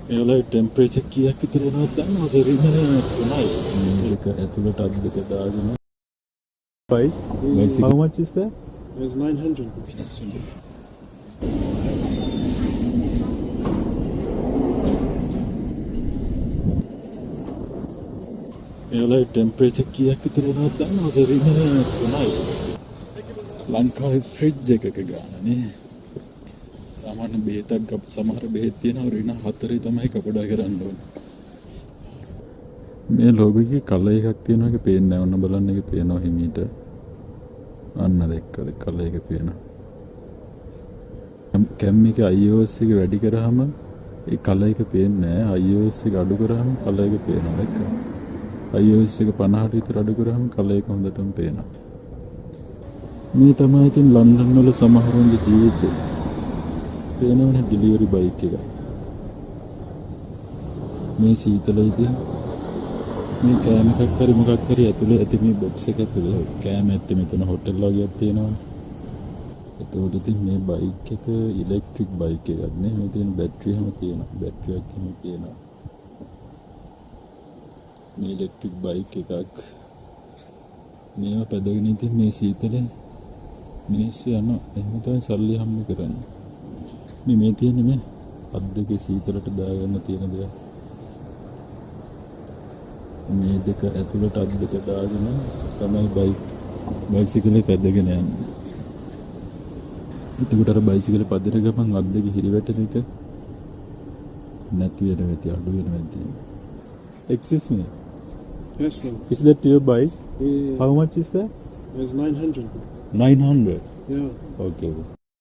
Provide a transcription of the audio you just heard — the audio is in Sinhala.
ඒවල ටෙම්පරේචර් කීයක් විතර වෙනවද දන්නවද? රිමනේ 3යි. ඒක ඇතුළට අත් දෙක දාගෙන. How much is that? It's 900. ඒවල ටෙම්පරේචර් කීයක් විතර වෙනවද දන්නවද? රිමනේ 3යි. ලංකාවේ ෆ්‍රිජ් එකක ගානනේ. සාමාන්‍ය බෙහෙතක් සමහර බෙහෙත් තියෙනවා රින 4 තමයි කපඩා කරන්න ඕනේ. මේ ලෝගෝ එකේ කලර් එකක් තියෙනවා ඒක පේන්නේ නැහැ. ඔන්න බලන්න ඒක පේනවා හිමීට. අන්න දැක්කද කලර් එක පේනවා. කැම් එකේ iOS එක වැඩි කරාම ඒ කලර් එක පේන්නේ නැහැ. iOS එක අඩු කරාම කලර් එක පේනවා. දැක්කද? iOS එක 50ට විතර අඩු කරාම කලර් එක හොඳටම පේනවා. මේ තමයි ඉතින් ලන්ඩන් වල සමහරුන්ගේ ජීවිතේ. පේනවනේ ඩිලිවරි බයික් එක. මේ සීතල ඉතින් මේ කෑම එකක් හරි මොකක් හරි ඇතුලේ ඇති මේ බොක්ස් එක ඇතුලේ කෑම ඇත්තේ මෙතන හොටෙල් වගේක් තියෙනවනේ. එතකොට ඉතින් මේ බයික් එක ඉලෙක්ට්‍රික් බයික් එකක් නේ. මේ තියෙන බැටරි හැම තියෙනවා. බැටරියක් හැම තියෙනවා. මේ ඉලෙක්ට්‍රික් බයික් එකක්. මේව පැදගෙන ඉතින් මේ සීතලේ මිනිස්සු යනවා. එහෙම තමයි සල්ලි හම්බ කරන්නේ. මේ තියෙන්නේ මේ අත් දෙකේ සීතලට දාගන්න තියෙන දේ. මේ දෙක ඇතුළට අත් දෙක දාගෙන තමයි බයිසිකලේ පැදගෙන යන්නේ. එතකොට අර බයිසිකලේ පදින ගමන් අත් දෙක හිරිවැටෙන එක නැති වෙන වෙති අඩු වෙන වෙති. Excuse me. Yes, ma'am. Is that your bike? Yeah. How much is that? It's 900. 900. Yeah. Okay.